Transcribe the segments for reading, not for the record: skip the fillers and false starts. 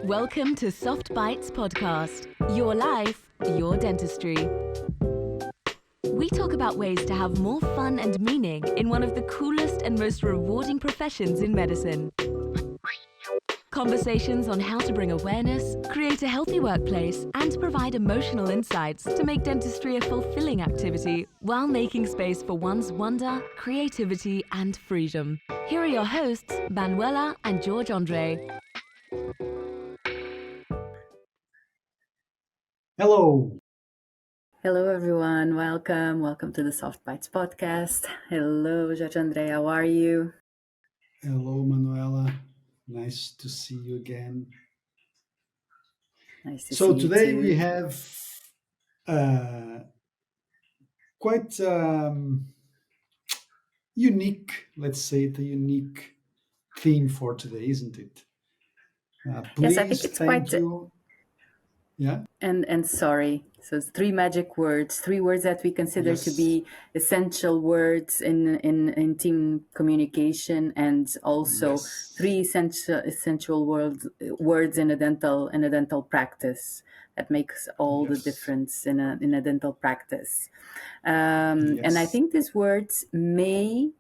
Welcome to Soft Bites Podcast. Your life, your dentistry. We talk about ways to have more fun and meaning in one of the coolest and most rewarding professions in medicine. Conversations on how to bring awareness, create a healthy workplace, and provide emotional insights to make dentistry a fulfilling activity while making space for one's wonder, creativity, and freedom. Here are your hosts, Manuela and George Andre. Hello. Hello, everyone. Welcome to the Soft Bites podcast. Hello, Judge Andre. How are you? Hello, Manuela. Nice to see you again. Nice to So see you today we too. have uh, quite unique, let's say it, a unique theme for today, isn't it? Yes, I think Please, it's thank quite you. Yeah. and sorry. So it's three magic words, three words that we consider to Yes. be essential words in team communication, and also Yes. three essential words in a dental practice that makes all the Yes. difference in a dental practice. And I Yes. think these words may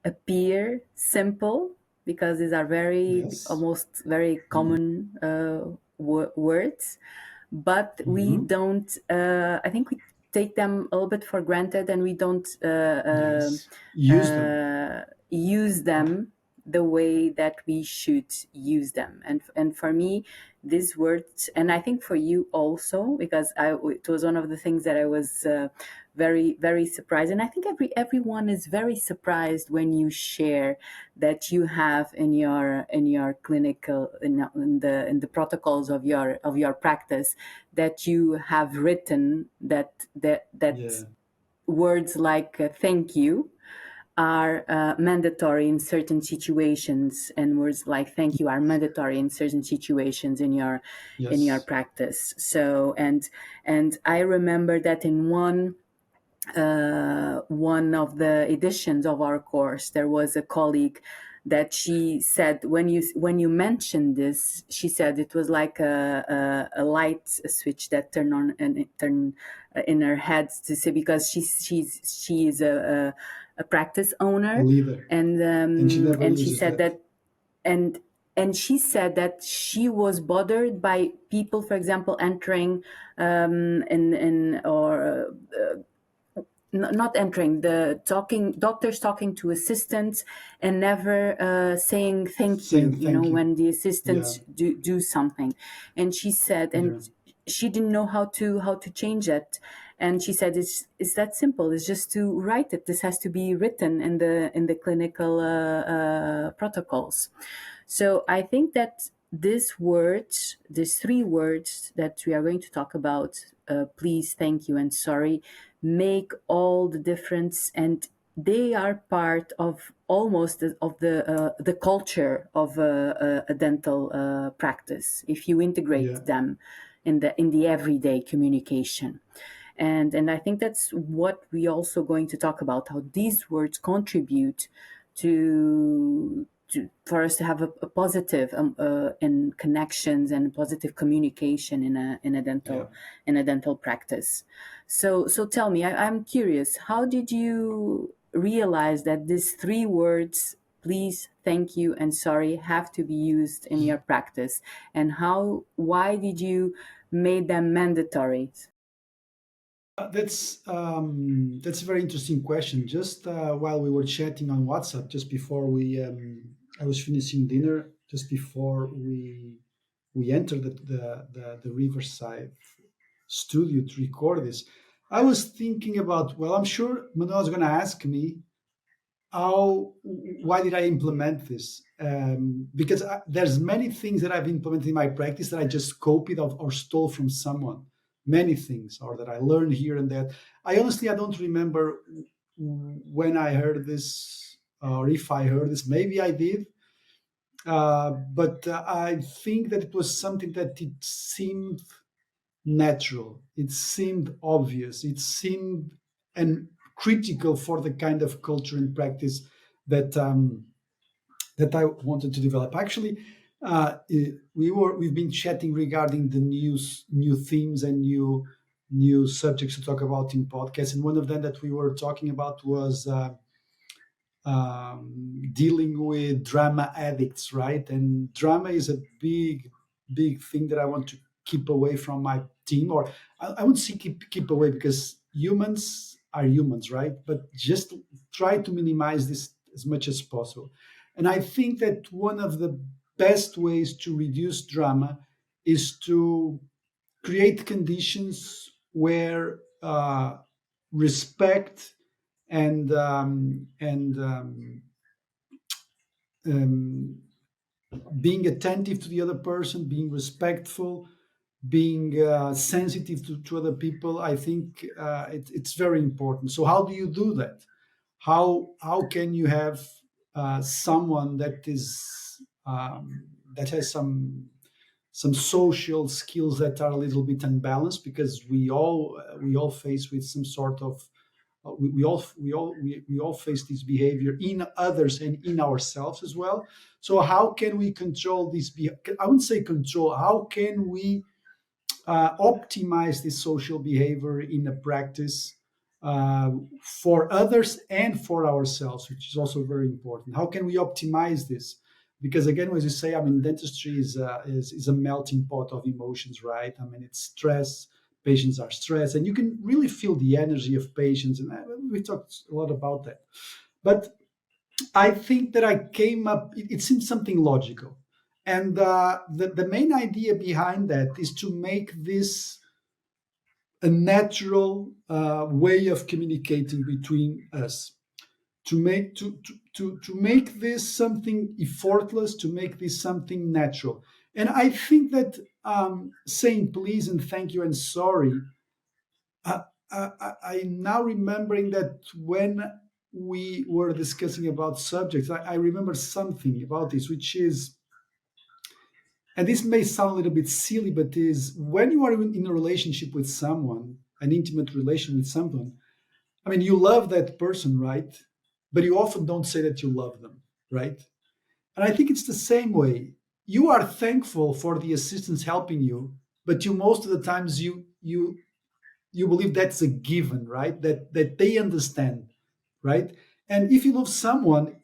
appear simple because these are Yes. almost very Mm-hmm. common words, but we Mm-hmm. don't. I think we take them a little bit for granted, and we don't Yes. Use them. use them the way that we should use them. And for me, these words, and I think for you also, because it was one of the things that I was very surprised, and I think everyone is very surprised when you share that you have in your clinical in the protocols of your practice, that you have written that Yeah. words like thank you are mandatory in certain situations, and words like thank you are mandatory in certain situations in your Yes. practice. So and I remember that in one of the editions of our course, there was a colleague that she said when you mentioned this, she said it was like a light switch that turned on and it turned in her head to say, because she is a practice A owner, leader. And she never and she loses said that. that and and she said that she was bothered by people, for example, entering in or not entering, the talking doctors talking to assistants and never saying thank you, Saying thank you. when the Yeah. assistants do something. And she said, and Yeah. she didn't know how to change it. And she said it's that simple, it's just to write it. This has to be written in the clinical protocols. So I think that these three words that we are going to talk about, please, thank you, and sorry, make all the difference, and they are part of the culture of a dental practice if you Yeah. integrate them in the everyday communication. And I think that's what we also going to talk about, how these words contribute for us to have a positive in connections and positive communication Yeah. in a dental practice. So tell me, I'm curious, how did you realize that these three words, please, thank you, and sorry, have to be used in your practice, and why did you make them mandatory? That's a very interesting question. Just while we were chatting on WhatsApp, just before I was finishing dinner, just before we entered the Riverside studio to record this, I was thinking about. Well, I'm sure Manuel's going to ask me how why did I implement this? Because there's many things that I've implemented in my practice that I just copied or stole from someone. Many things, or that I learned here and there. I don't remember when I heard this, or if I heard this. Maybe I did, but I think that it was something that it seemed natural. It seemed obvious. It seemed and critical for the kind of culture and practice that that I wanted to develop. Actually, We've been chatting regarding the new themes and new subjects to talk about in podcasts, and one of them that we were talking about was dealing with drama addicts, right? And drama is a big thing that I want to keep away from my team, or I wouldn't say keep away, because humans are humans, right? But just try to minimize this as much as possible. And I think that one of the best ways to reduce drama is to create conditions where respect and um, being attentive to the other person, being respectful, being sensitive to other people. I think it's very important. So how do you do that? How can you have someone that is that has some social skills that are a little bit unbalanced, because we all face with some sort of we all face this behavior in others and in ourselves as well. So how can we control this? I wouldn't say control. How can we optimize this social behavior in a practice uh, for others and for ourselves, which is also very important? How can we optimize this? Because again, as you say, I mean, dentistry is a melting pot of emotions, right? I mean, it's stress. Patients are stressed, and you can really feel the energy of patients. And we talked a lot about that. But I think that I came up, it seems something logical. And the main idea behind that is to make this a natural way of communicating between us, to make this something effortless, to make this something natural. And I think that saying please and thank you and sorry, I, I'm now remembering that when we were discussing about subjects, I remember something about this, which is, and this may sound a little bit silly, but is when you are in a relationship with someone, an intimate relation with someone, I mean, you love that person, right? But you often don't say that you love them, right? And I think it's the same way. You are thankful for the assistance helping you, but you most of the times you believe that's a given, right? That they understand, right? And if you love someone,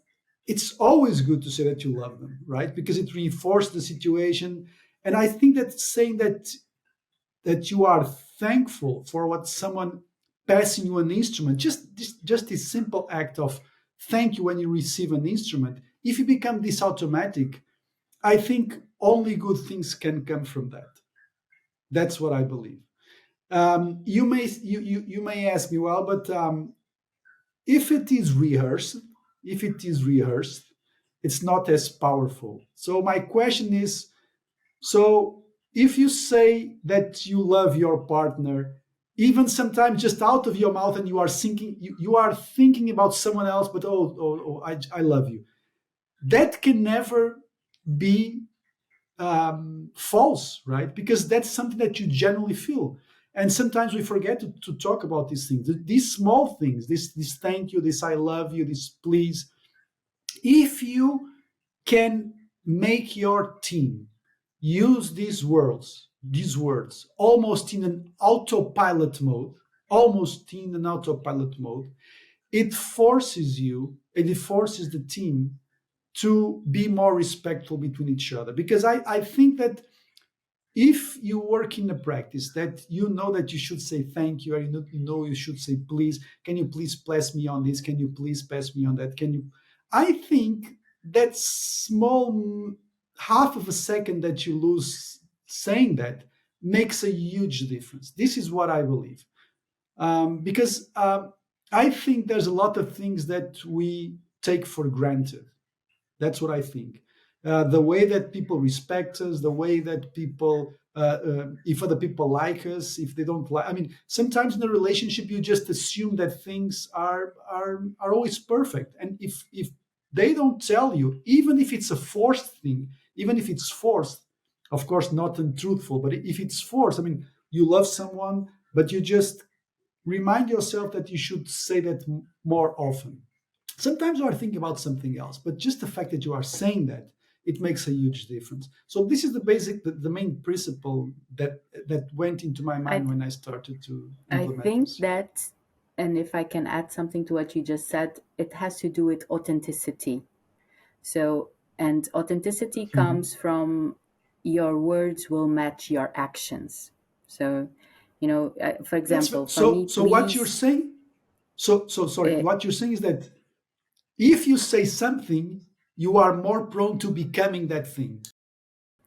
it's always good to say that you love them, right? Because it reinforces the situation. And I think that saying that you are thankful for what someone passing you an instrument, just this simple act of thank you when you receive an instrument, if you become this automatic, I think only good things can come from that. That's what I believe. You may ask me, well, but if it is rehearsed, if it is rehearsed, it's not as powerful. So my question is, so if you say that you love your partner, even sometimes just out of your mouth, and you are thinking about someone else, but I love you. That can never be false, right? Because that's something that you genuinely feel. And sometimes we forget to talk about these things, these small things, this thank you, this I love you, this please. If you can make your team use these words almost in an autopilot mode, it forces you and it forces the team to be more respectful between each other. Because I think that if you work in a practice that you know that you should say thank you, or you know you should say please, can you please pass me on this, can you please pass me on that, can you, I think that small half of a second that you lose saying that makes a huge difference. This is what I believe. Because I think there's a lot of things that we take for granted. That's what I think. The way that people respect us, the way that people, if other people like us, if they don't like, I mean, sometimes in a relationship you just assume that things are always perfect, and if they don't tell you, even if it's a forced thing, even if it's forced, of course not untruthful, but if it's forced, I mean, you love someone, but you just remind yourself that you should say that more often. Sometimes you are thinking about something else, but just the fact that you are saying that it makes a huge difference. So this is the main principle that went into my mind I when I started to I implement think this. that, and if I can add something to what you just said, it has to do with authenticity. So, and authenticity Mhm. comes from your words will match your actions. So, for example, for me, So what you're please, saying. So sorry. uh, What you're saying is that if you say something, you are more prone to becoming that thing.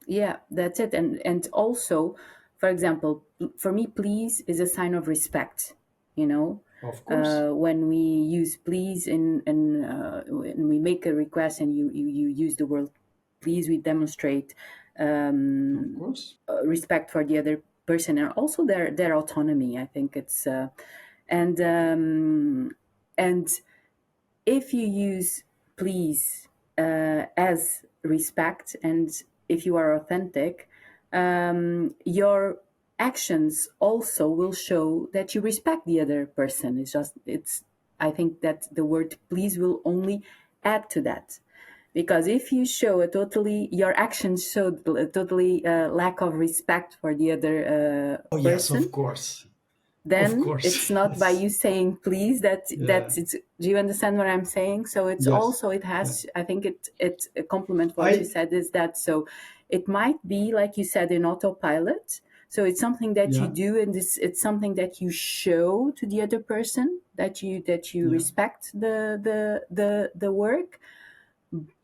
yeah, that's it. And also, for example, for me, please is a sign of respect. You know, Of course, when we use please in when we make a request and you use the word please, we demonstrate of um, course. respect for the other person and also their autonomy. I think it's and um, and if you use please as respect, and if you are authentic, your actions also will show that you respect the other person. It's I think that the word please will only add to that, because if you show a totally your actions show a totally lack of respect for the other Oh yes, of person, course, of then course. it's not by Yes, you saying please that yeah, it's, do you understand what I'm saying? So it's yes, also, it yeah. has, I think it a compliment what you I said is that, so it might be like you said in autopilot. So it's something that you yeah, do, and it's something that you show to the other person, that you yeah, respect the work,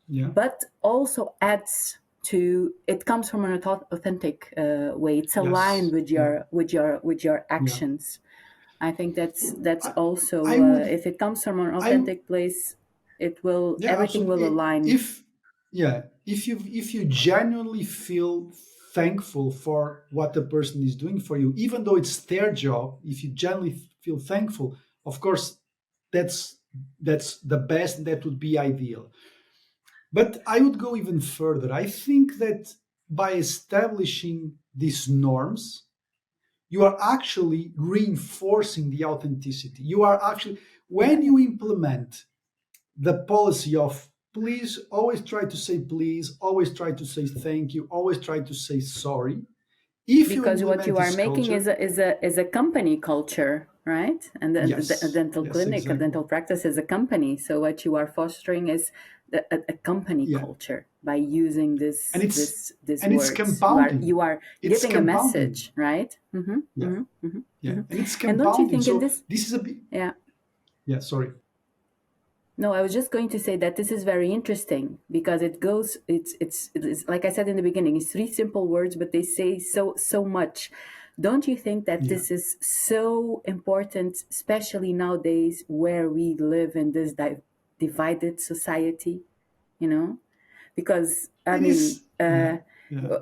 yeah, but also adds to, it comes from an authentic way. It's aligned yes, yeah, with your yeah. actions. I think that's I, also I would, if it comes from an I authentic place, it will, yeah, everything will absolutely. align. If yeah, if you genuinely feel thankful for what the person is doing for you, even though it's their job, if you genuinely feel thankful, of course, that's that's the best. That would be ideal. But I would go even further. I think that by establishing these norms, you are actually reinforcing the authenticity. You are actually, Yeah, when you implement the policy of please, always try to say please, always try to say thank you, always try to say sorry. If you because what implement you are this making culture, is a company culture, right? And a yes, dental yes, clinic, a exactly. dental practice is a company. So what you are fostering is a company Yeah. culture by using And these it's words. compounding. You are It's giving a compounding. message, right? Yeah. Yeah. And it's And don't you compounding. think in So this, this is a bit, yeah. yeah, sorry. No, I was just going to say that this is very interesting because it goes, it's like I said in the beginning, it's three simple words, but they say so much. Don't you think that Yeah. this is so important, especially nowadays where we live in this divided society, you know? Because I It mean, is. Yeah. Yeah.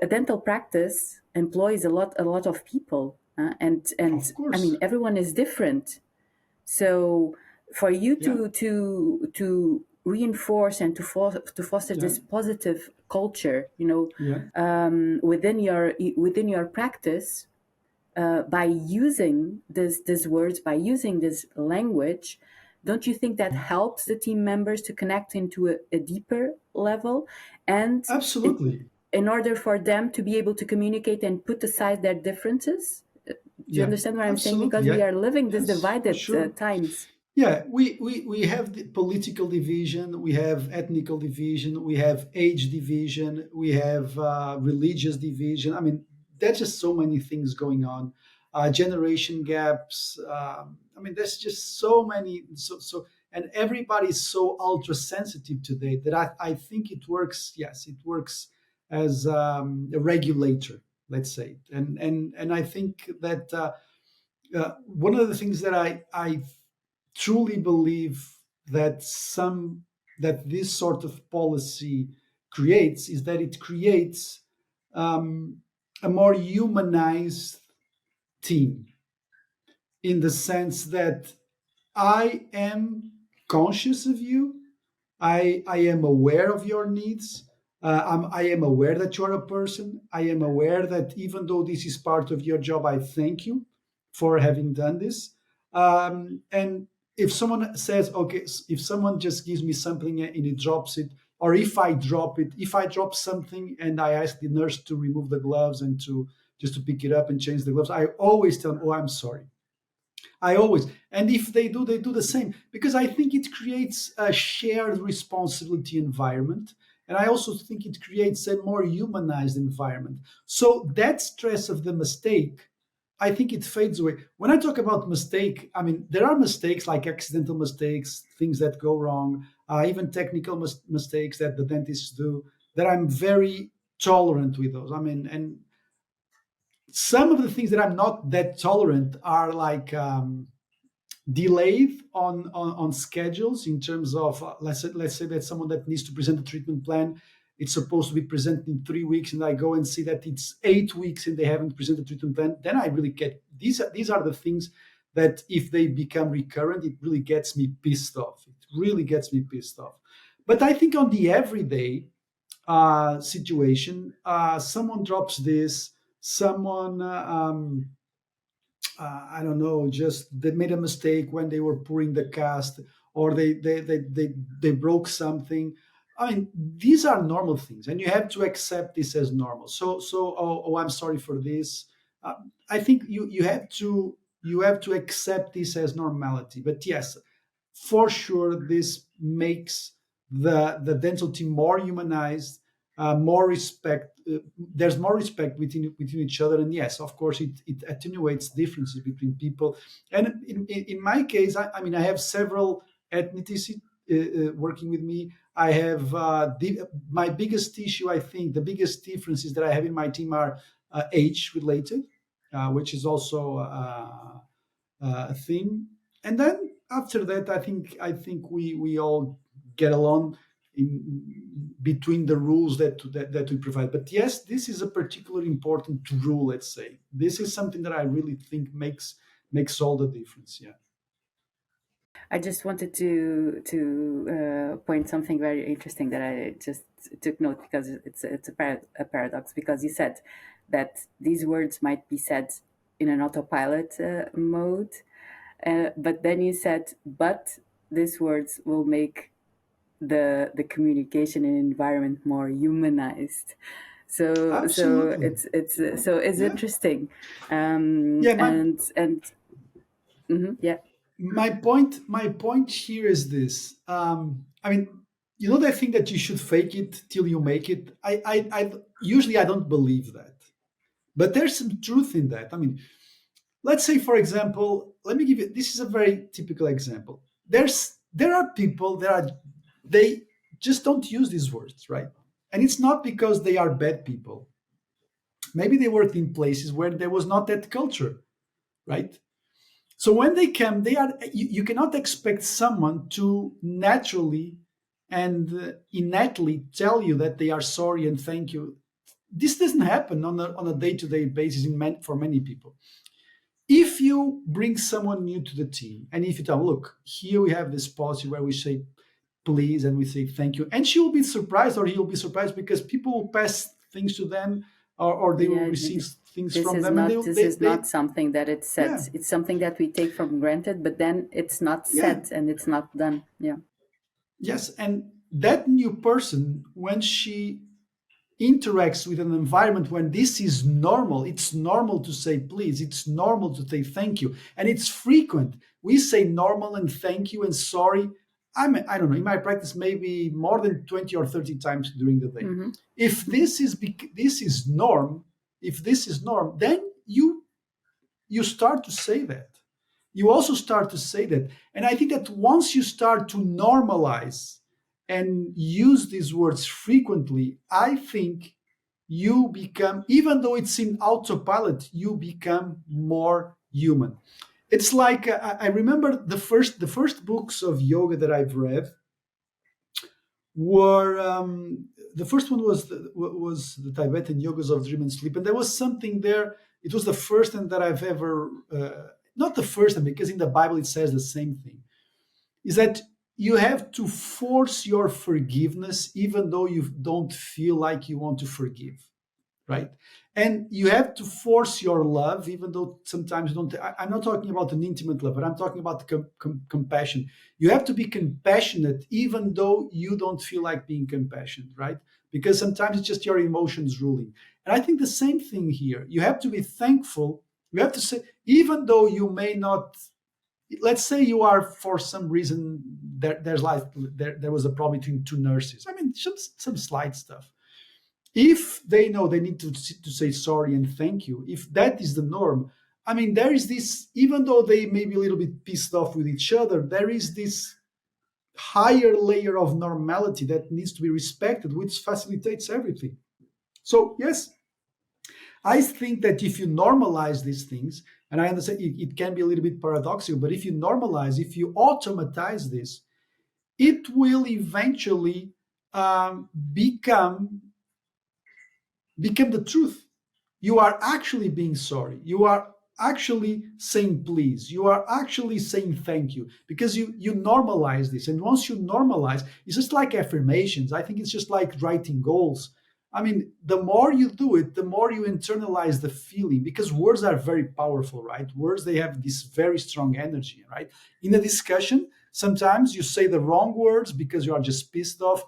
a dental practice employs a lot of people, and Of I mean course. everyone is different. So for you Yeah. to reinforce and to foster Yeah. this positive culture, Yeah. within your practice, by using these words, by using this language, don't you think that Yeah. helps the team members to connect into a deeper level, and it, Absolutely. in order for them to be able to communicate and put aside their differences? Do you Yeah. understand what I'm saying? Absolutely. Because we Yeah. are living this Yes, for divided sure. times. Yeah, we have the political division, we have ethnical division, we have age division, we have religious division. I mean, there's just so many things going on. Generation gaps. I mean, there's just so many. And everybody's so ultra sensitive today that I think it works. Yes, it works as a regulator, let's say. And I think that one of the things that I truly believe that this sort of policy creates is that it creates a more humanized team, in the sense that I am conscious of you. I am aware of your needs. I am aware that you're a person. I am aware that even though this is part of your job, I thank you for having done this. And if someone says, okay, if someone just gives me something and he drops it, or if I drop it, if I drop something and I ask the nurse to remove the gloves and to just to pick it up and change the gloves, I always tell them, "Oh, I'm sorry." I always, and if they do the same, because I think it creates a shared responsibility environment. And I also think it creates a more humanized environment. So that stress of the mistake, I think it fades away. When I talk about mistake, I mean, there are mistakes like accidental mistakes, things that go wrong, even technical mistakes that the dentists do, that I'm very tolerant with those. I mean, and some of the things that I'm not that tolerant are like, delayed on schedules in terms of, let's say that someone that needs to present a treatment plan, it's supposed to be presented in 3 weeks, and I go and see that it's 8 weeks and they haven't presented a treatment plan. Then I really get these are the things that if they become recurrent, it really gets me pissed off. It really gets me pissed off. But I think on the everyday situation, someone drops this, someone I don't know, just they made a mistake when they were pouring the cast, or they broke something. I mean, these are normal things, and you have to accept this as normal. So, I'm sorry for this. Uh, I think you have to accept this as normality. But yes, for sure, this makes the dental team more humanized, more respect. There's more respect between each other, and yes, of course, it attenuates differences between people. And in my case, I mean, I have several ethnicities working with me. I have my biggest issue. I think the biggest differences that I have in my team are age related, which is also a thing. And then after that, I think we all get along in between the rules that we provide. But yes, this is a particularly important rule. Let's say this is something that I really think makes all the difference. Yeah. I just wanted to point something very interesting that I just took note, because it's a paradox, because you said that these words might be said in an autopilot mode, but then you said, but these words will make the communication and environment more humanized. So Absolutely. it's Yeah. interesting, Yeah. and yeah. My point here is this. I mean, you know that thing that you should fake it till you make it. I usually I don't believe that, but there's some truth in that. I mean, let's say, for example, let me give you. This is a very typical example. There are people that are they just don't use these words, right? And it's not because they are bad people. Maybe they worked in places where there was not that culture, right? So when they come, you cannot expect someone to naturally and innately tell you that they are sorry and thank you. This doesn't happen on a day-to-day basis for many people. If you bring someone new to the team, and if you tell, look, here we have this policy where we say please and we say thank you, and she will be surprised or he'll be surprised because people will pass things to them, or they will Yeah, receive things this from is them, and not this is they not something that it's said. yeah, It's something that we take for granted, but then it's not yeah. said and it's not done. Yeah. Yes, and that new person, when she interacts with an environment when this is normal, it's normal to say please, it's normal to say thank you, and it's frequent. We say normal and thank you and sorry. I don't know, in my practice, maybe more than 20 or 30 times during the day. Hmm. If this is norm, if this is norm, then you start to say that. You also start to say that. And I think that once you start to normalize and use these words frequently, I think you become, even though it's in autopilot, you become more human. It's like I remember the first books of yoga that I've read were the first one was the Tibetan Yogas of Dream and Sleep, and there was something there. It was the first time that I've ever not the first time, because in the Bible it says the same thing. Is that you have to force your forgiveness even though you don't feel like you want to forgive. right? And you have to force your love, even though sometimes you don't. I'm not talking about an intimate love, but I'm talking about compassion. You have to be compassionate, even though you don't feel like being compassionate, right? Because sometimes it's just your emotions ruling. And I think the same thing here. You have to be thankful. You have to say, even though you may not, let's say you are, for some reason, there was a problem between two nurses. I mean, some slight stuff. If they know they need to say sorry and thank you, if that is the norm, I mean, there is this, even though they may be a little bit pissed off with each other, there is this higher layer of normality that needs to be respected, which facilitates everything. So, yes, I think that if you normalize these things, and I understand it can be a little bit paradoxical, but if you normalize, if you automatize this, it will eventually become the truth. You are actually being sorry. You are actually saying please. You are actually saying thank you, because you normalize this. And once you normalize, it's just like affirmations. I think it's just like writing goals. I mean, the more you do it, the more you internalize the feeling, because words are very powerful, right? Words, they have this very strong energy, right? In a discussion, sometimes you say the wrong words because you are just pissed off,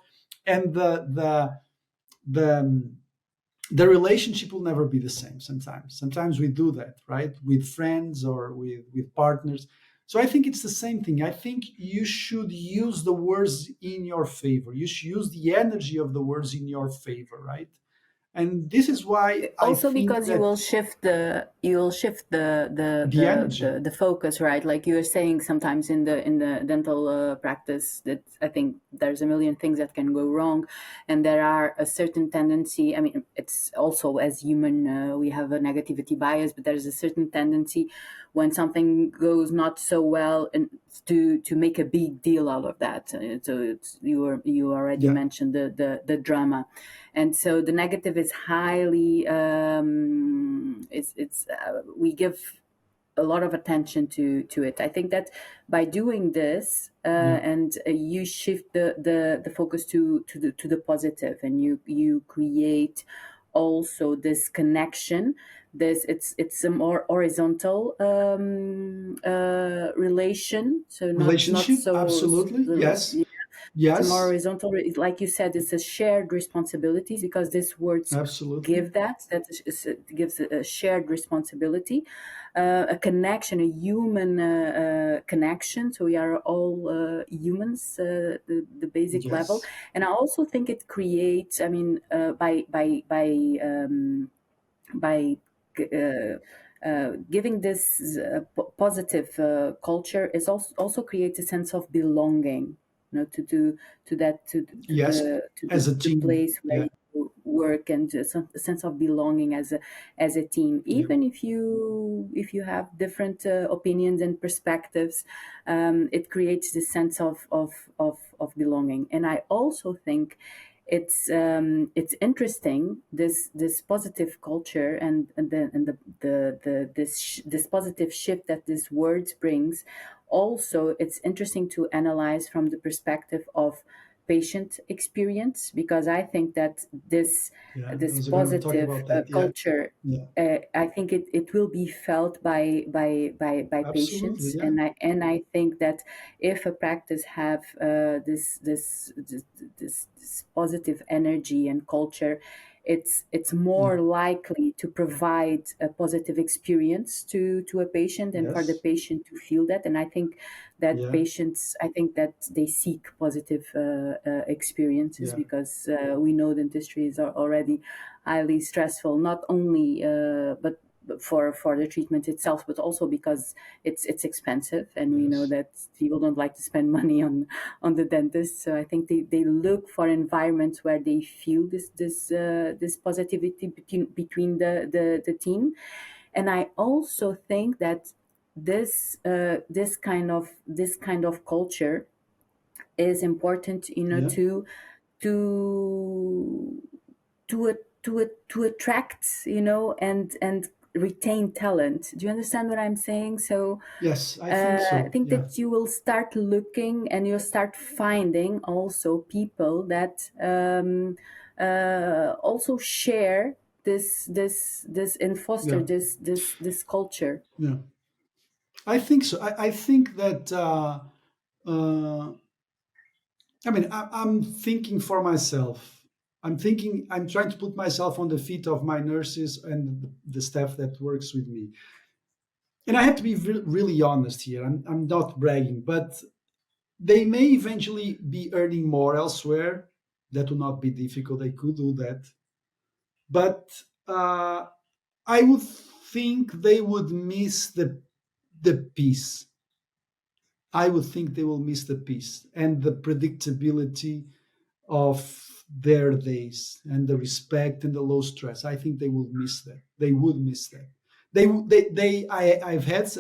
and the the relationship will never be the same. Sometimes we do that, right, with friends or with partners. So I think it's the same thing. I think you should use the words in your favor. You should use the energy of the words in your favor, right? And this is why I Also think because you will that shift the energy. the focus, right? Like you were saying, sometimes in the dental practice, that I think there's a million things that can go wrong, and there are a certain tendency. I mean, it's also, as human, we have a negativity bias, but there's a certain tendency when something goes not so well, and to make a big deal out of that. So you already Yeah. mentioned the drama. And so the negative is highly it's we give a lot of attention to it. I think that by doing this, Yeah. and you shift the focus to the positive, and you create also this connection. This it's a more horizontal relation, so not Relationship, so absolutely. Yes. it's more Yes. horizontal. Like you said, it's a shared responsibilities, because these words Absolutely. give it gives a shared responsibility, a connection, a human connection. So we are all humans, the basic level. Yes. And I also think it creates. I mean, by giving this positive culture is also creates a sense of belonging, to that Yes. As a the team. place where Yeah. you work, and a sense of belonging as a team, Yeah. even if you have different opinions and perspectives. It creates this sense of belonging. And I also think it's interesting, this positive culture, and this positive shift that this words brings. Also, it's interesting to analyze from the perspective of patient experience, because I think that Yeah. I this was going to talk positive about that. Yeah. culture, Yeah. I think it will be felt by Absolutely. patients. Yeah. And I think that if a practice have this positive energy and culture, it's Yeah. more likely to provide a positive experience to a patient, and for the Yes. patient to feel that. And I think that Yeah. patients, I think that they seek positive experiences, Yeah. because we know dentistry is already highly stressful, not only but for the treatment itself, but also because it's expensive, and we know Yes. that people don't like to spend money on the dentist. So I think they look for environments where they feel this positivity between the team. And I also think that this kind of culture is important, Yeah. to to attract, and retain talent. Do you understand what I'm saying? So Yes. I think I so. think Yeah. that you will start looking, and you'll start finding also people that also share this and foster Yeah, this culture. yeah. I think so. I think that. Uh, I mean, I'm thinking for myself. I'm thinking. I'm trying to put myself on the feet of my nurses and the staff that works with me. And I have to be really honest here. I'm not bragging, but they may eventually be earning more elsewhere. That will not be difficult. They could do that, but I would think they would miss the peace. I would think they will miss the peace and the predictability of their days and the respect and the low stress. I think they will miss that. They would miss that. I've had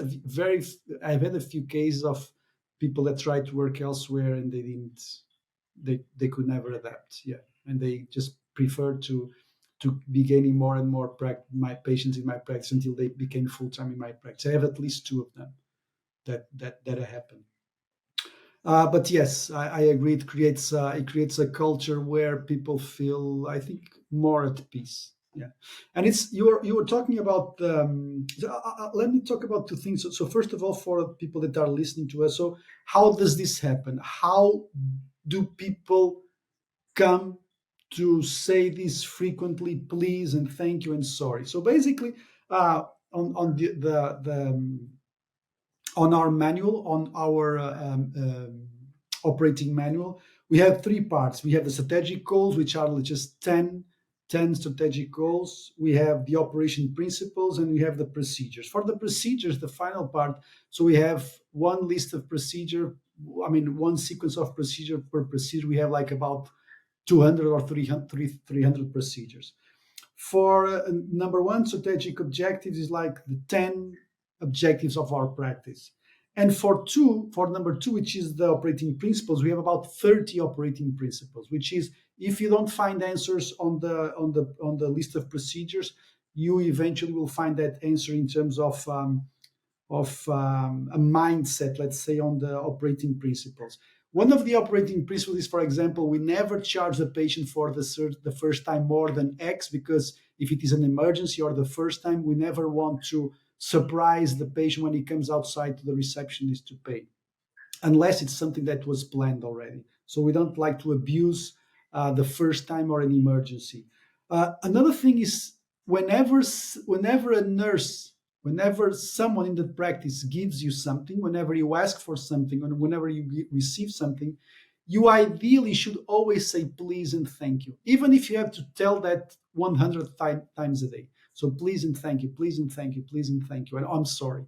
I've had a few cases of people that tried to work elsewhere and they didn't, they could never adapt. Yeah. And they just prefer to be gaining more and more my patients in my practice until they became full-time in my practice. I have at least two of them that happened. But yes, I agree. It creates a culture where people feel, I think, more at peace. Yeah, and it's you were talking about. Let me talk about two things. So first of all, for people that are listening to us, so how does this happen? How do people come to say this frequently? Please and thank you and sorry. So basically, on on our manual, on our operating manual, we have three parts. We have the strategic goals, which are just 10 strategic goals. We have the operation principles, and we have the procedures. For the procedures, the final part, so we have one list of procedure, I mean, one sequence of procedure per procedure. We have like about 200 or 300 procedures. For number one, strategic objectives is like the 10 objectives of our practice. And for number two, which is the operating principles, we have about 30 operating principles, which is if you don't find answers on the list of procedures, you eventually will find that answer in terms of a mindset, let's say, on the operating principles. One of the operating principles is, for example, we never charge the patient for the first time more than X, because if it is an emergency or the first time, we never want to surprise the patient when he comes outside to the receptionist to pay, unless it's something that was planned already. So we don't like to abuse the first time or an emergency. Another thing is whenever a nurse, whenever someone in the practice gives you something, whenever you ask for something, or whenever you receive something, you ideally should always say please and thank you, even if you have to tell that 100 times a day. So please and thank you, please and thank you, please and thank you, and I'm sorry.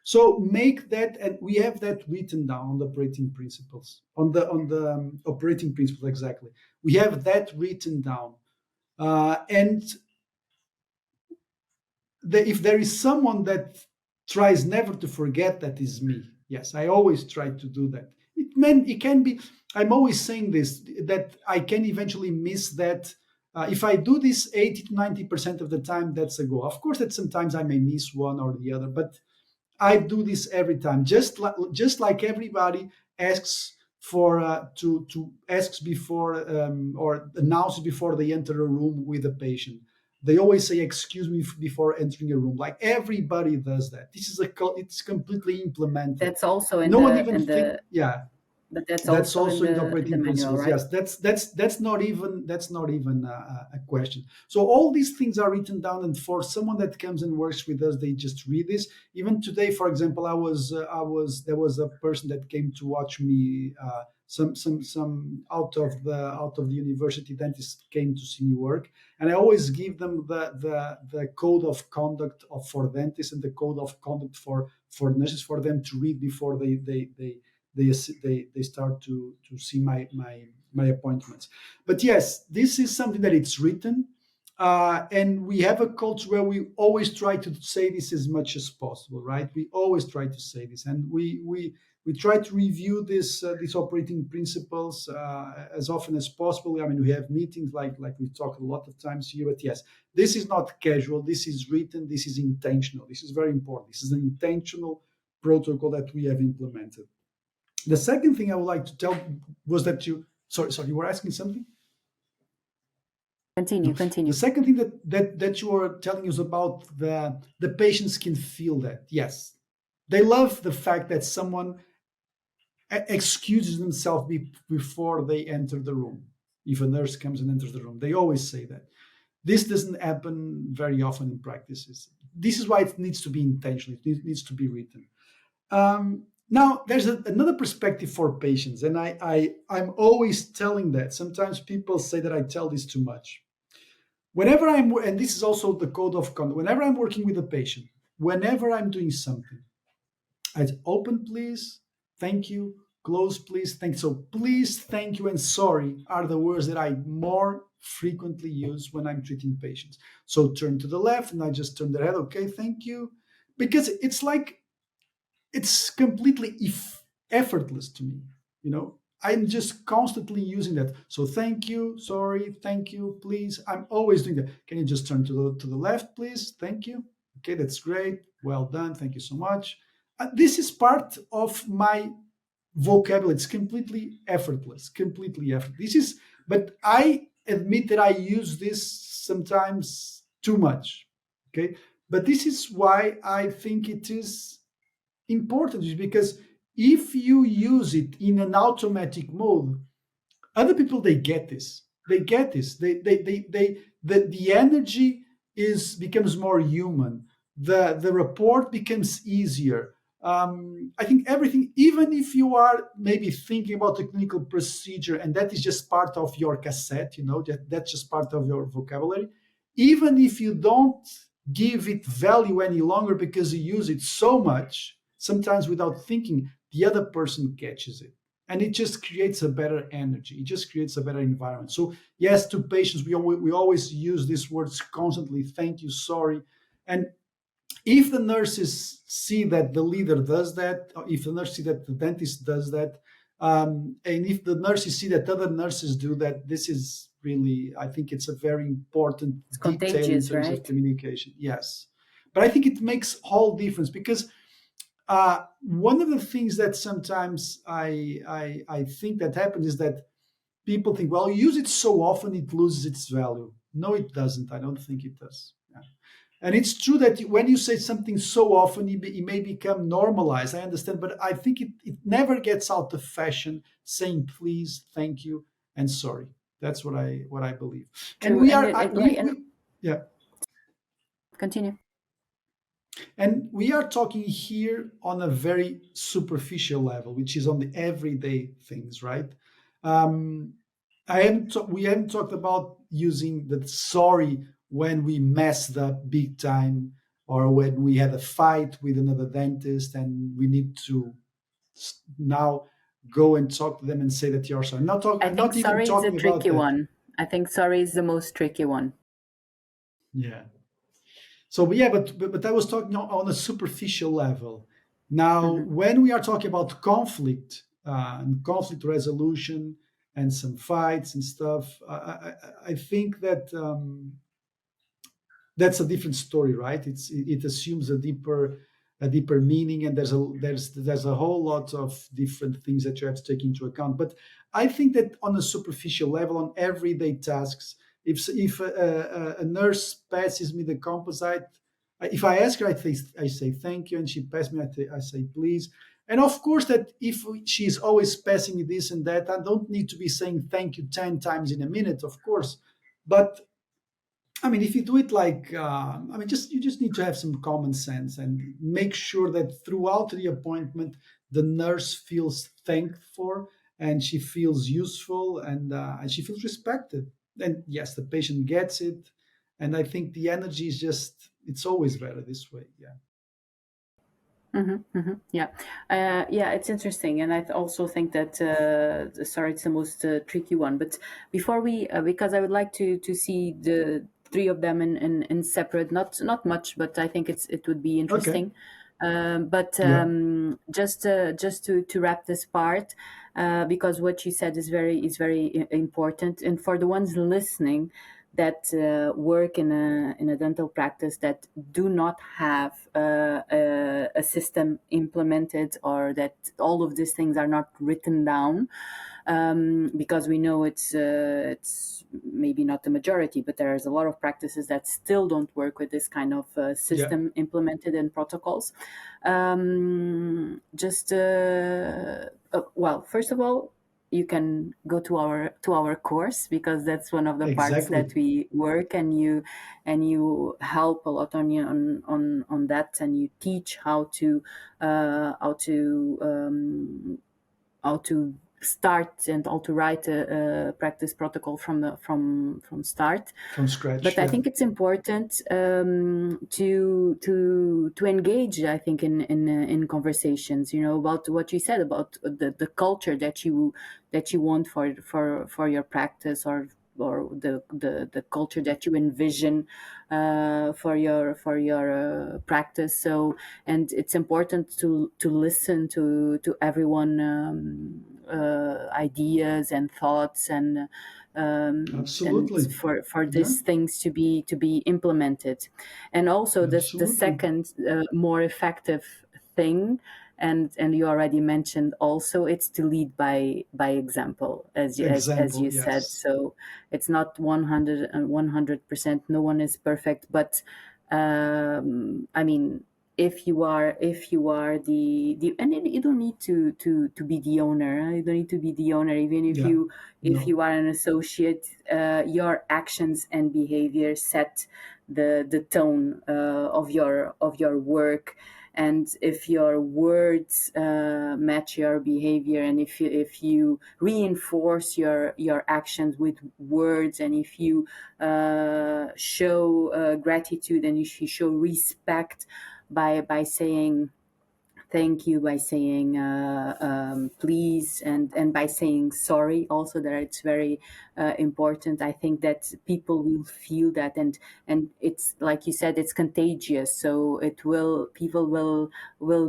So make that, and we have that written down on the operating principles, on the operating principles exactly. We have that written down, and if there is someone that tries never to forget, that is me. Yes, I always try to do that. It can be. I'm always saying this, that I can eventually miss that. If I do this 80 to 90% of the time, that's a go. Of course, that sometimes I may miss one or the other, but I do this every time, just like everybody asks for to asks before or announces before they enter a room with a patient. They always say "excuse me" before entering a room. Like everybody does that. This is it's completely implemented. That's also in No one the even in think. the Yeah, but that's that's also in also in the the operating manual, principles. right? Yes, that's not even a question. So all these things are written down, and for someone that comes and works with us, they just read this. Even today, for example, there was a person that came to watch me. Some out of the university dentist came to see me work, and I always give them the code of conduct for dentists and the code of conduct for nurses, for them to read before they start to see my appointments. But yes, this is something that it's written, and we have a culture where we always try to say this as much as possible, right? We always try to say this, and we try to review these operating principles as often as possible. I mean, we have meetings like we've talked a lot of times here, but yes, this is not casual. This is written. This is intentional. This is very important. This is an intentional protocol that we have implemented. The second thing I would like to tell was that you sorry, you were asking something? Continue, The continue. second thing that you are telling us about the patients can feel that. Yes, they love the fact that someone excuses themselves before they enter the room. If a nurse comes and enters the room, they always say that. This doesn't happen very often in practices. This is why it needs to be intentional. It needs to be written. Now, there's another perspective for patients, and I'm always telling that. Sometimes people say that I tell this too much. Whenever and this is also the code of conduct, whenever I'm working with a patient, whenever I'm doing something, I open, please, thank you, close, please, thank you. So please, thank you, and sorry are the words that I more frequently use when I'm treating patients. So turn to the left, and I just turn their head, okay, thank you. Because it's like, it's completely effortless to me, you know. I'm just constantly using that. So thank you, sorry, thank you, please. I'm always doing that. Can you just turn to the left, please? Thank you. Okay, that's great. Well done. Thank you so much. This is part of my vocabulary. It's completely effortless, completely effortless. This is, but I admit that I use this sometimes too much. Okay, but this is why I think it is important, is because if you use it in an automatic mode, other people, they get this, the energy is becomes more human, the report becomes easier. I think everything, even if you are maybe thinking about a clinical procedure and that is just part of your cassette, you know, that's just part of your vocabulary, even if you don't give it value any longer because you use it so much, sometimes without thinking, the other person catches it, and it just creates a better energy, it just creates a better environment. So yes, to patients, we always use these words constantly: thank you, sorry. And if the nurses see that the leader does that, or if the nurse see that the dentist does that, and if the nurses see that other nurses do that, this is really, I think it's a very important It's detail in contagious, terms of right? communication. Yes, but I think it makes all difference, because one of the things that sometimes I think that happens is that people think, well, you use it so often it loses its value. No, it doesn't. I don't think it does. Yeah. And it's true that when you say something so often, it may become normalized. I understand, but I think it never gets out of fashion saying please, thank you, and sorry. That's what I believe. And True. we And are it, agree. And we yeah. continue. And we are talking here on a very superficial level, which is on the everyday things, right? Um, we haven't talked about using the sorry when we messed up big time, or when we had a fight with another dentist and we need to now go and talk to them and say that you're sorry. I I'm think not even sorry is a talking about tricky that. one. I think sorry is the most tricky one. Yeah. So but yeah, but I was talking on a superficial level. Now, Hmm. when we are talking about conflict and conflict resolution and some fights and stuff, I think that that's a different story, right? It assumes a deeper meaning, and there's a whole lot of different things that you have to take into account. But I think that on a superficial level, on everyday tasks, if a nurse passes me the composite, if I ask her, I say thank you, and she passes me, I say please. And of course, that if she's always passing me this and that, I don't need to be saying thank you 10 times in a minute, of course. But I mean, if you do it like, I mean, you just need to have some common sense and make sure that throughout the appointment, the nurse feels thanked for, and she feels useful, and she feels respected. And yes, the patient gets it. And I think the energy is just, it's always better this way. Yeah. Yeah, yeah, it's interesting, and I also think that sorry, it's the most tricky one. But before we, because I would like to see the three of them in separate, not much, but I think it would be Okay. interesting. But Yeah. just to wrap this part, because what you said is very important, and for the ones listening that work in a dental practice that do not have a system implemented, or that all of these things are not written down. because we know it's maybe not the majority, but there's a lot of practices that still don't work with this kind of Yeah, system implemented in protocols. Just well, first of all, you can go to our course, because that's one of the parts that exactly. we work, and you help a lot on you on that, and you teach uh, how to um, how to start and how to write a practice protocol from start. From But scratch. I Yeah, think it's important to engage. I think in conversations, about what you said about the culture that you want for your practice, or the culture that you envision for your practice. So, and it's important to listen to everyone, ideas and thoughts, and absolutely. for Yeah, these things to be implemented. And also this the absolutely. second more effective thing, and you already mentioned also, it's to lead by example, as Example. you said. Yes. So it's not 100%, no one is perfect, but I mean, if you are the and you don't need to be the owner, you don't need to be the owner, even Yeah. if No. you are an associate. Your actions and behavior set the tone of your work. And if your words match your behavior, and if you reinforce your actions with words, and if you show gratitude, and if you show respect by saying thank you, by saying please, and by saying sorry also, that it's very important. I think that people will feel that, and it's like you said, it's contagious, so people will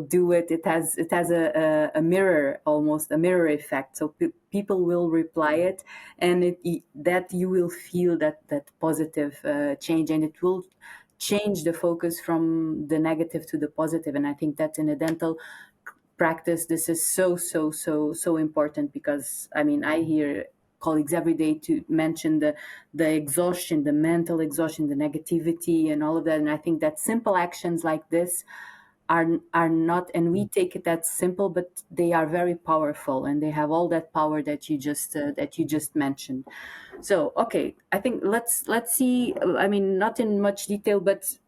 do it. It has a mirror, almost a mirror effect, so people will reply it, and that you will feel that positive change, and it will change the focus from the negative to the positive. And I think that in a dental practice, this is so important, because I mean, I hear colleagues every day to mention the exhaustion, the mental exhaustion, the negativity, and all of that. And I think that simple actions like this are not, and we take it that simple, but they are very powerful, and they have all that power that you just mentioned. So, okay, I think let's see. I mean, not in much detail, but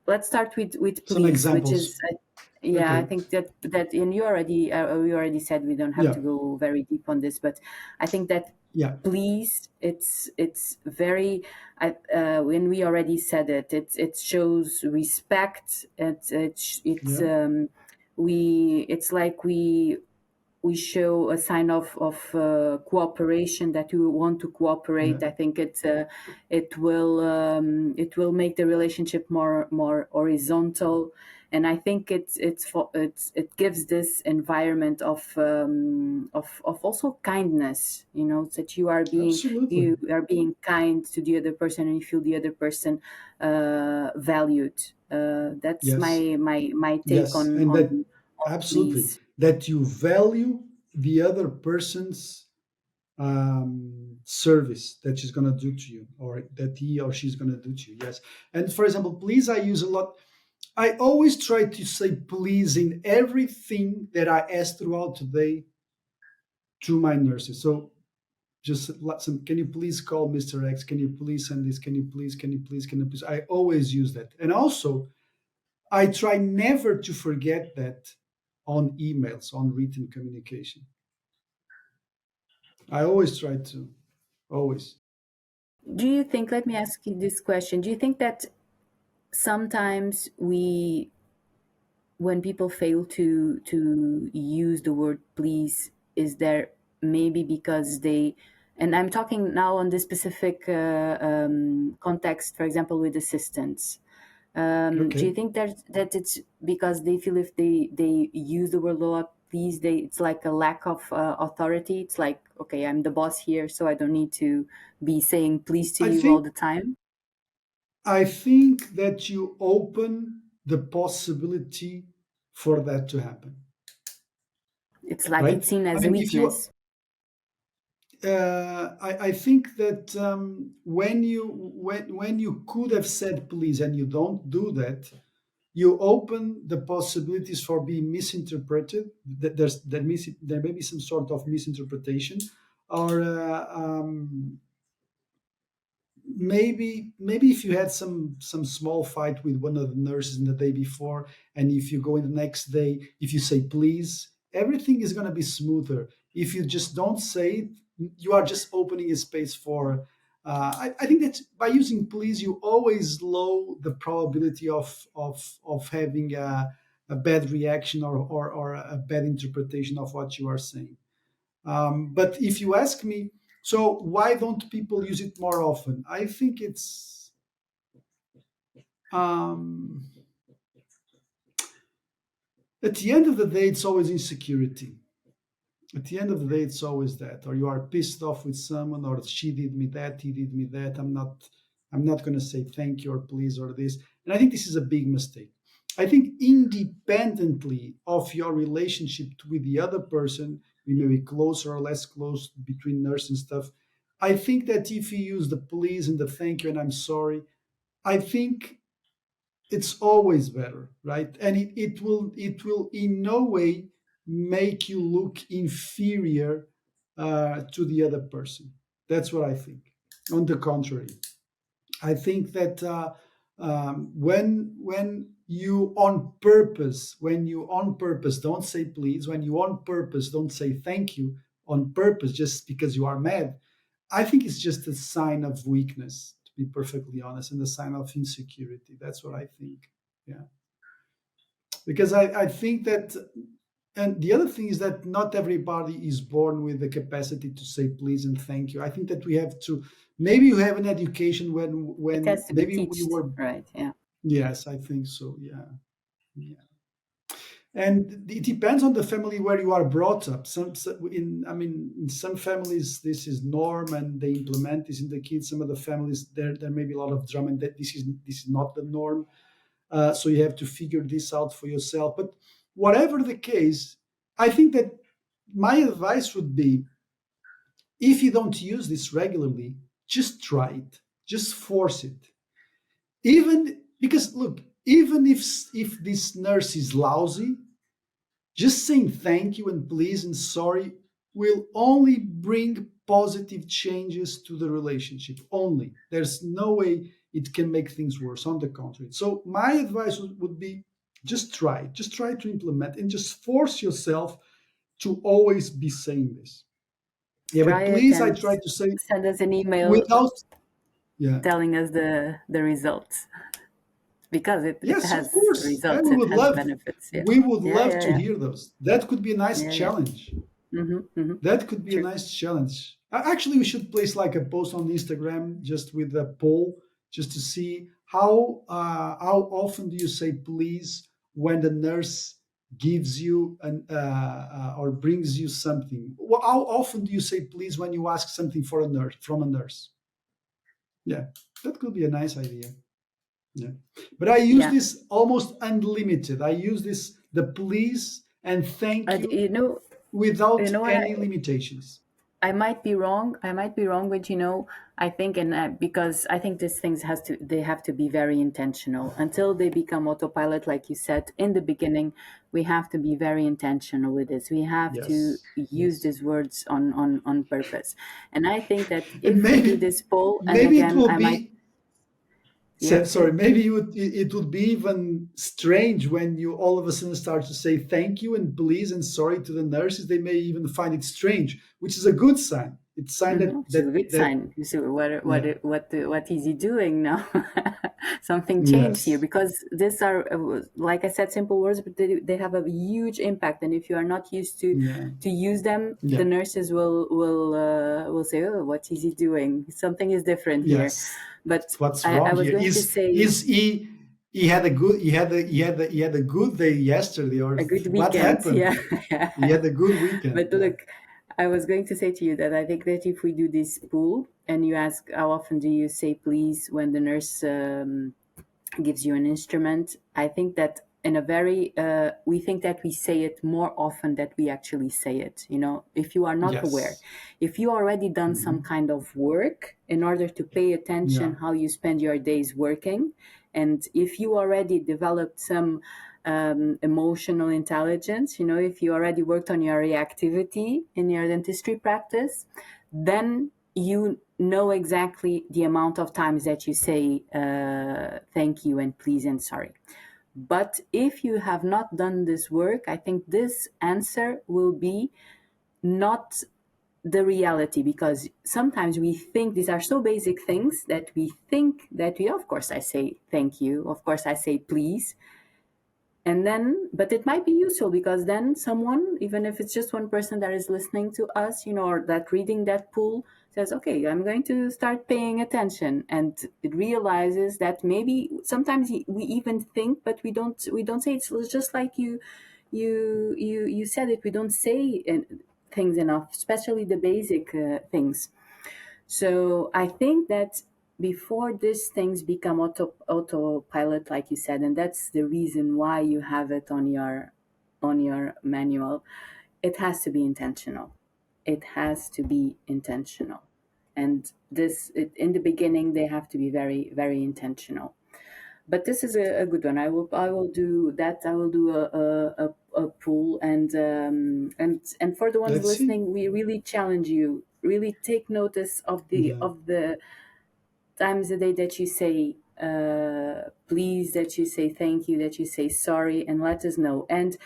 let's start with Some please, which examples. is yeah, I Okay. think that and you already said we don't have Yeah. to go very deep on this, but I think that Yeah. please, it's very, when we already said it shows respect. It's Yeah. it's like we show a sign of cooperation, that we want to Yeah. cooperate. I think it will make the relationship more horizontal, and I think it gives this environment of also kindness. That Absolutely. you are being kind to the other person, and you feel the other person valued. That's Yes. my take Yes. on And that absolutely please. that you value the other person's service that she's going to do to you, or that he or she's going to do to you. Yes. And for example, please, I use a lot. I always try to say please in everything that I ask throughout today to my nurses. So just some, can you please call Mr. X? Can you please send this? Can you please? I always use that. And also, I try never to forget that on emails, on written communication. I always try to, always. Do you think, let me ask you this question, do you think that sometimes when people fail to use the word please, is there maybe because and I'm talking now on this specific context, for example, with assistants. Do you Okay. think that it's because they feel if they use the word a lot, please, it's like a lack of authority? It's like, okay, I'm the boss here, so I don't need to be saying please to I you all think the time. I think that you open the possibility for that to happen, It's like right? it's seen I as mean, if you weakness. I think that when you could have said please and you don't do that, you open the possibilities for being misinterpreted. That there may be some sort of misinterpretation, or maybe if you had some small fight with one of the nurses in the day before, and if you go in the next day, if you say please, everything is going to be smoother. If you just don't say it, you are just opening a space for I think that by using please you always lower the probability of having a bad reaction, or a bad interpretation of what you are saying. But if you ask me, so why don't people use it more often? I think it's um, at the end of the day, it's always insecurity. At the end of the day, it's always that, or you are pissed off with someone, or she did me that, he did me that. I'm not going to say thank you or please or this. And I think this is a big mistake. I think independently of your relationship with the other person, we may be closer or less close between nurse and stuff. I think that if you use the please and the thank you and I'm sorry, I think it's always better, right? And it will in no way make you look inferior to the other person. That's what I think. On the contrary, I think that when you on purpose don't say please, when you on purpose don't say thank you on purpose just because you are mad, I think it's just a sign of weakness, to be perfectly honest, and a sign of insecurity. That's what I think. Yeah, because I think that, and the other thing is that not everybody is born with the capacity to say please and thank you. I think that we have to. Maybe you have an education It when has to be maybe taught, you were. right? Yeah. Yes, I think so. Yeah, yeah. And it depends on the family where you are brought up. In some families this is norm and they implement this in the kids. Some of the families there may be a lot of drama, and that this is not the norm. So you have to figure this out for yourself. But whatever the case, I think that my advice would be, if you don't use this regularly, just try it, just force it. Even because look, even if this nurse is lousy, just saying thank you and please and sorry will only bring positive changes to the relationship. Only. There's no way it can make things worse. On the contrary. So my advice would be, just try. Just try to implement and just force yourself to always be saying this. Yeah, Try but it please, I and try to say send us an email without. Yeah. telling us the results, because it Yes, of has course. And results, it has benefits. Yeah. we would Yeah, love yeah, to yeah. hear those. That could be a nice Yeah, yeah. challenge. Mm-hmm. That could be a True. nice challenge. Actually, we should place like a post on Instagram just with a poll, just to see how often do you say please when the nurse gives you an or brings you something. How often do you say please when you ask something for a nurse from a nurse? Yeah, that could be a nice idea. Yeah, but I use Yeah. this almost unlimited. I use this the please and thank And you you without know what any limitations. I might be wrong. I might be wrong, but I think, and because I think these things they have to be very intentional until they become autopilot, like you said in the beginning. We have to be very intentional with this. We have to Yes, use yes. these words on purpose. And I think that And if we do this poll, and maybe it again, will I might, be yeah, sorry, maybe it would be even strange when you all of a sudden start to say thank you and please and sorry to the nurses. They may even find it strange, which is a good sign. It's a sign that which is a good that sign. You see, yeah. what is he doing now? Something changed here, Yes. because these are, like I said, simple words, but they have a huge impact. And if you are not used Yeah. to use them, Yeah. the nurses will say, "Oh, what is he doing? Something is different here." Yes. But What's I wrong was here? going to say Is he had a good he had a good day yesterday, or a good what weekend, happened? yeah. He had a good weekend. But Yeah. look, I was going to say to you that I think that if we do this pool and you ask how often do you say please when the nurse gives you an instrument, I think that in a very we think that we say it more often than we actually say it. If you are not aware, Yes. if you already done some Hmm. kind of work in order to pay Yeah. attention how you spend your days working, and if you already developed some emotional intelligence, if you already worked on your reactivity in your dentistry practice, then you know exactly the amount of times that you say thank you and please and sorry. But if you have not done this work, I think this answer will be not the reality, because sometimes we think these are so basic things that we think that of course I say thank you, of course I say please. And then, but it might be useful, because then someone, even if it's just one person that is listening to us, or that reading that pool, says, okay, I'm going to start paying attention. And it realizes that maybe sometimes we even think, but we don't say it. It's just like you said it. We don't say things enough, especially the basic things. So I think that before these things become autopilot, like you said, and that's the reason why you have it on your manual, it has to be intentional. It has to be intentional. And in the beginning, they have to be very, very intentional. But this is a good one. I will do that. I will do a poll, and for the ones Let's see. listening, we really challenge you. Really take notice of the Yeah. of the times a day that you say please, that you say thank you, that you say sorry, and let us know. And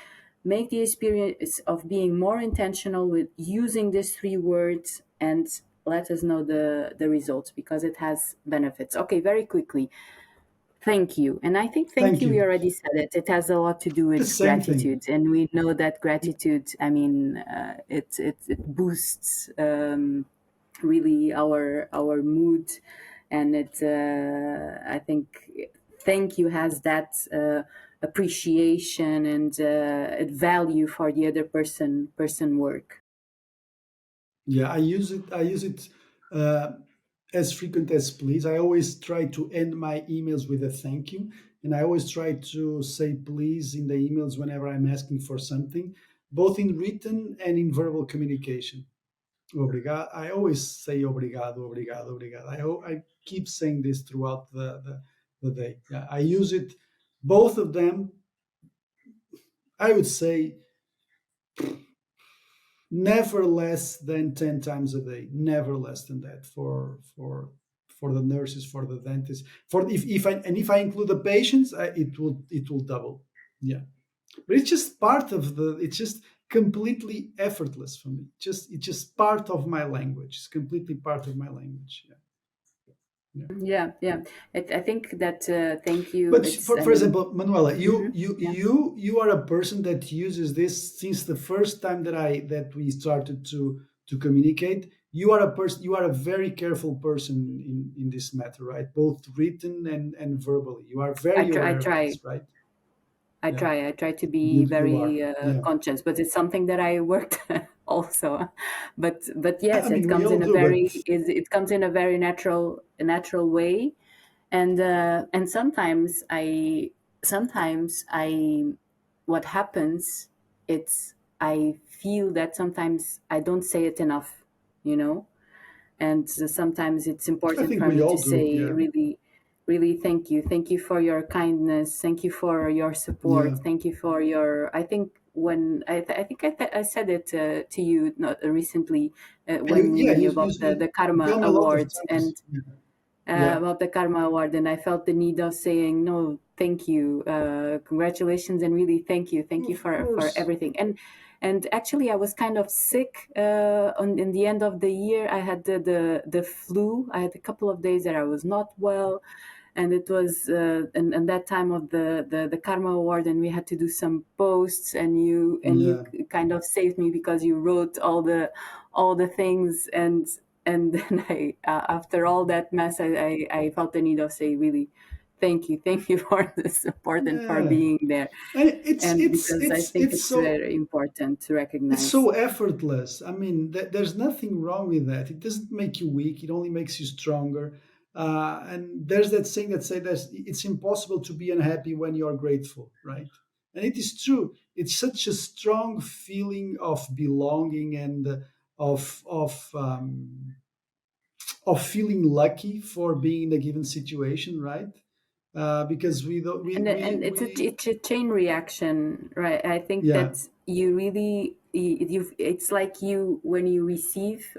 make the experience of being more intentional with using these three words, and let us know the results, because it has benefits. Okay, very quickly. Thank you. And I think thank Thank you, we you. already said it. It has a lot to do The with same thing. gratitude. And we know that gratitude, I mean, it boosts really our mood. And I think thank you has that appreciation and value for the other person work. Yeah, I use it. I use it uh, as frequent as please. I always try to end my emails with a thank you, and I always try to say please in the emails whenever I'm asking for something, both in written and in verbal communication. Obrigado. I always say obrigado, obrigado, obrigado. I keep saying this throughout the day. Yeah, I use it, both of them. I would say never less than 10 times a day, never less than that, for the nurses, for the dentists, for if I include the patients, it will double. Yeah, but it's just part of the it's just completely effortless for me. It's just part of my language. It's completely part of my language. Yeah. Yeah. Yeah, yeah. I think that thank you. But It's, I for mean, example, Manuela, you mhm, you yeah. you you are a person that uses this since the first time that we started to communicate. You are a person. You are a very careful person in this matter, right? Both written and verbally. You are I very try. I aware of try. this, right? I Yeah, try. I try to be you very are. Yeah. conscious, but it's something that I worked also. But I yes, mean, we all do, but it comes in a very natural way, and sometimes I what happens, it's I feel that sometimes I don't say it enough, you know and sometimes it's I important think for we me to all do. say Yeah. really, really thank you for your kindness, thank you for your Yeah. support, thank you for your, I think when I think I said it to you not recently, when we Yeah. knew You, about you, the you karma tell me a lot of award, and times. Yeah. Yeah. about the Karma Award, and I felt the need of saying no, thank you, congratulations, and really thank you Of for course. everything. And actually, I was kind of sick in the end of the year. I had the flu. I had a couple of days that I was not well, and it was and that time of the Karma Award, and we had to do some posts, and you Yeah. kind of saved me because you wrote all the things, and then after all that mess, I felt the need of say really thank you for the support and for Yeah. being there, And and because I think it's it's so very important to it's recognize. so effortless. I mean, there's nothing wrong with that. It doesn't make you weak. It only makes you stronger. And there's that saying that say that it's impossible to be unhappy when you're grateful, right? And it is true. It's such a strong feeling of belonging and of feeling lucky for being in a given situation, right? Because we don't And it's a chain reaction, right? I think yeah, that you really you it's like you when you receive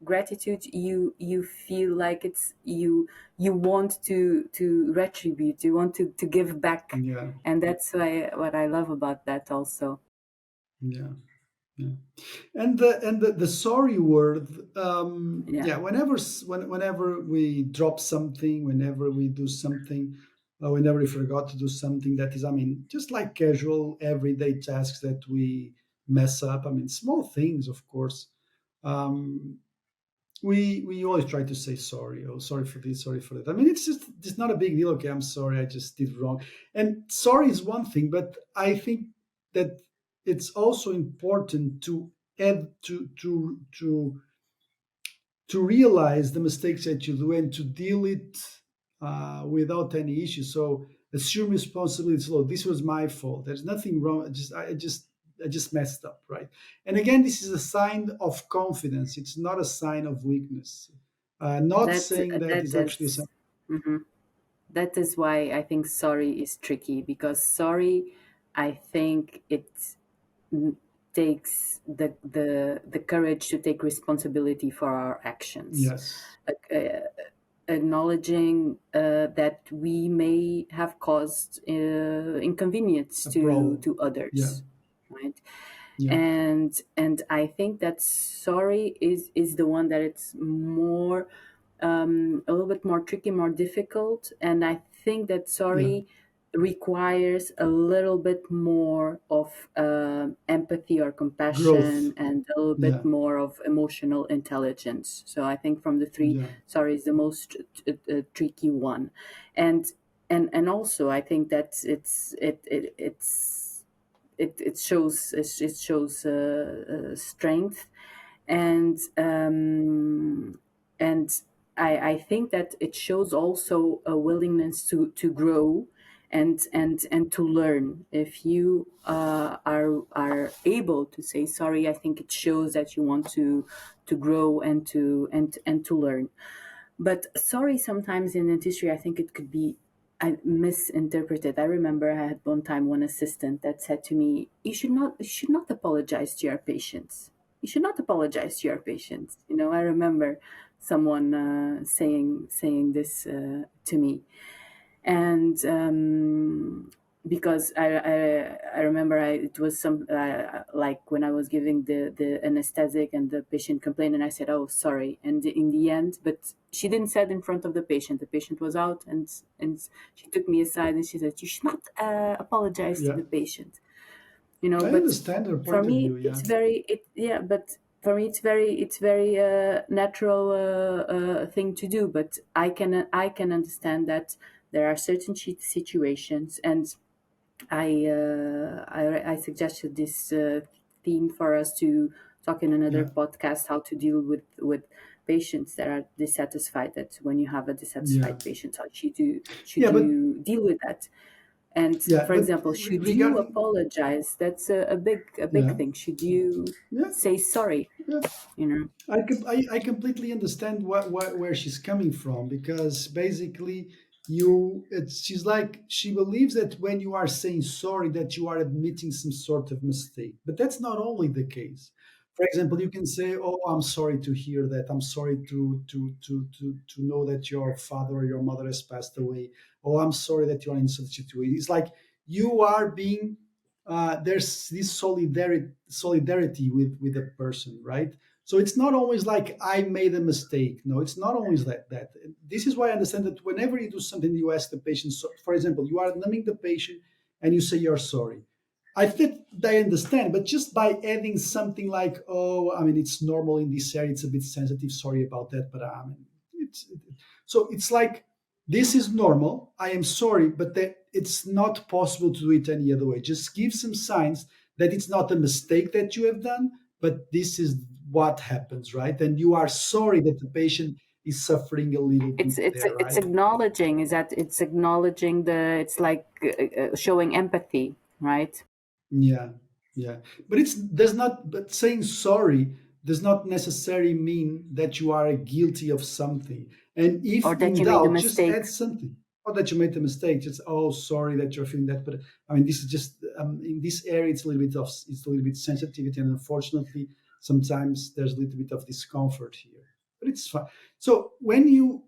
gratitude, you feel like it's you want to retribute, you want to give back, yeah, and that's why what I love about that also. yeah, yeah. And the sorry word, Yeah, yeah. Whenever we drop something, whenever we do something, whenever we forgot to do something that is, I mean, just like casual everyday tasks that we mess up. I mean, small things, of course. Um, we always try to say sorry. Oh, sorry for this, sorry for that. I mean, it's not a big deal. Okay, I'm sorry, I just did wrong. And sorry is one thing, but I think that it's also important to add to realize the mistakes that you do and to deal it without any issue. So assume responsibility. So this was my fault. There's nothing wrong. I just messed up, right? And again, this is a sign of confidence. It's not a sign of weakness. Not that saying that that is actually a sign. is mhm. That is why I think sorry is tricky, because sorry, I think it mm, takes the courage to take responsibility for our actions. Yes, Acknowledging that we may have caused inconvenience a to problem. Yeah, others, right? yeah, And I think that sorry is the one that it's more a little bit more tricky, more difficult, and I think that yeah. sorry requires a little bit more of empathy or Growth. compassion and a little bit Yeah, more of emotional intelligence. So I think from the three, yeah, sorry is the most tricky one, and and also I think that it shows strength, and and I think that it shows also a willingness to grow and to learn. If you are able to say sorry, I think it shows that you want to grow and to learn. But sorry, sometimes in dentistry, I think it could be misinterpreted. I remember I had one time one assistant that said to me, you should not apologize to your patients. You should not apologize to your patients." You know, I remember someone saying this to me, and because I remember it was some like when I was giving the anesthetic and the patient complained, and I said, "Oh, sorry," and in the end, but she didn't say it in front of the patient. The patient was out, and she took me aside and she said, "You should not apologize to yeah. the patient." You know, I but understand her for point of me view. Yeah, it's very it yeah but for me it's very natural thing to do, but I can understand that there are certain situations, and I suggested this theme for us to talk in another yeah, podcast, how to deal with patients that are dissatisfied. That when you have a yeah, dissatisfied patient, how should yeah. But you deal with that? And yeah, for but example, should you regarding apologize? That's a big yeah, thing. Should you yeah, say sorry? yeah. You know, I completely understand where she's coming from because basically she's like she believes that when you are saying sorry that you are admitting some sort of mistake, but that's not only the case. For example, you can say, "Oh, I'm sorry to hear that. I'm sorry to know that your father or your mother has passed away. Oh, I'm sorry that you are in such a situation." It's like you are being there's this solidarity with a person, right? So it's not always like I made a mistake. No, it's not always that. This is why I understand that whenever you do something, you ask the patient. So, for example, you are numbing the patient and you say you're sorry. I think they understand, but just by adding something like, "Oh, I mean, it's normal in this area. It's a bit sensitive. Sorry about that." But I mean, so it's like this is normal. I am sorry, but that it's not possible to do it any other way. Just give some signs that it's not a mistake that you have done, but this is what happens, right? And you are sorry that the patient is suffering a little bit there, It's right? acknowledging, is that it's acknowledging it's like showing empathy, right? Yeah, yeah. But it's does not. But saying sorry does not necessarily mean that you are guilty of something. And Or if that in you made a doubt, just mistake. add something. Or that you made a mistake. Just sorry that you're feeling that. But I mean, this is just in this area. It's a little bit sensitivity, and unfortunately, sometimes there's a little bit of discomfort here. But it's fine. So when you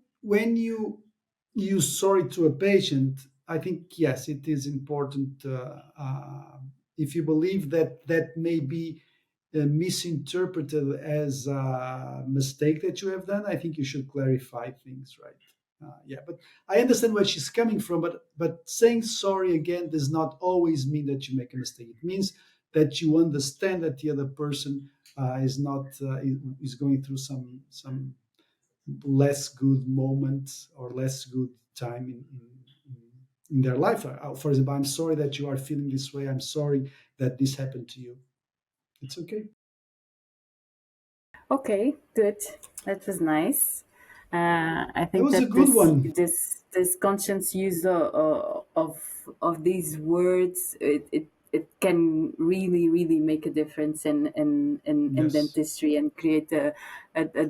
use sorry to a patient, I think yes, it is important. If you believe that that may be misinterpreted as a mistake that you have done, I think you should clarify things, right? Yeah, but I understand where she's coming from. But saying sorry again does not always mean that you make a mistake. It means that you understand that the other person is not is going through some less good moments or less good time in their life. For example, I'm sorry that you are feeling this way. I'm sorry that this happened to you. It's okay. Okay, good. That was nice. I That think was a that good one. this conscious use of these words, it can really make a difference in Yes. dentistry, and create a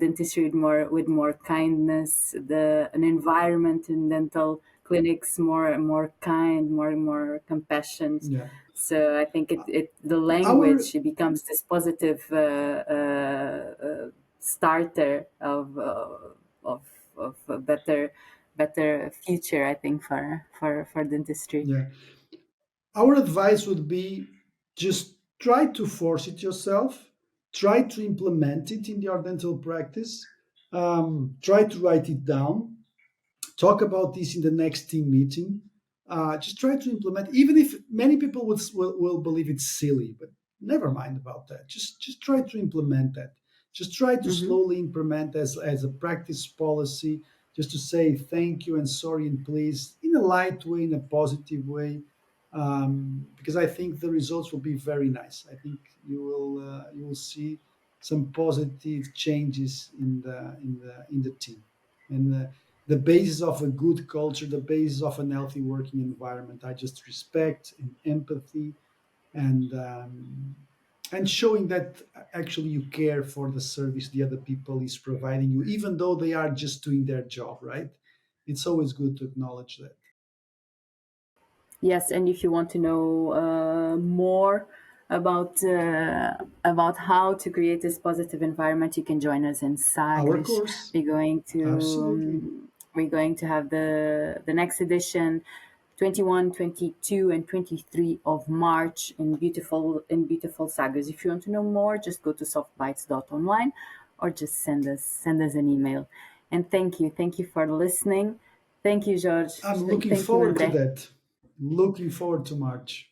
dentistry with more kindness, an environment in dental clinics more kind, more compassion. Yeah. So I think the Our language, it becomes this positive starter of a better future, I think, for dentistry. yeah. Our advice would be just try to force it yourself. Try to implement it in your dental practice. Try to write it down, talk about this in the next team meeting. Just try to implement, even if many people will believe it's silly, but never mind about that. Just try to implement that. Just try to Hmm. slowly implement as a practice policy, just to say thank you and sorry and please in a light way, in a positive way, because I think the results will be very nice. I think you will see some positive changes in the team, and the basis of a good culture, the basis of an healthy working environment. I just respect and empathy, and showing that actually you care for the service the other people is providing you, even though they are just doing their job, right? It's always good to acknowledge that. Yes, and if you want to know more about how to create this positive environment, you can join us in Our Sagres. course, We're going to absolutely. have the next edition, 21, 22, and 23 of March in beautiful Sagres. If you want to know more, just go to softbites.online, or just send us an email. And thank you for listening. Thank you, George. I'm looking Thank you, forward to André. that. Looking forward to March.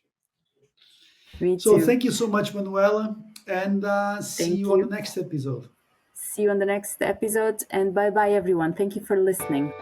Me So too. thank you so much, Manuela, and see Thank you on the you. next episode. See you on the next episode, and bye bye, everyone. Thank you for listening.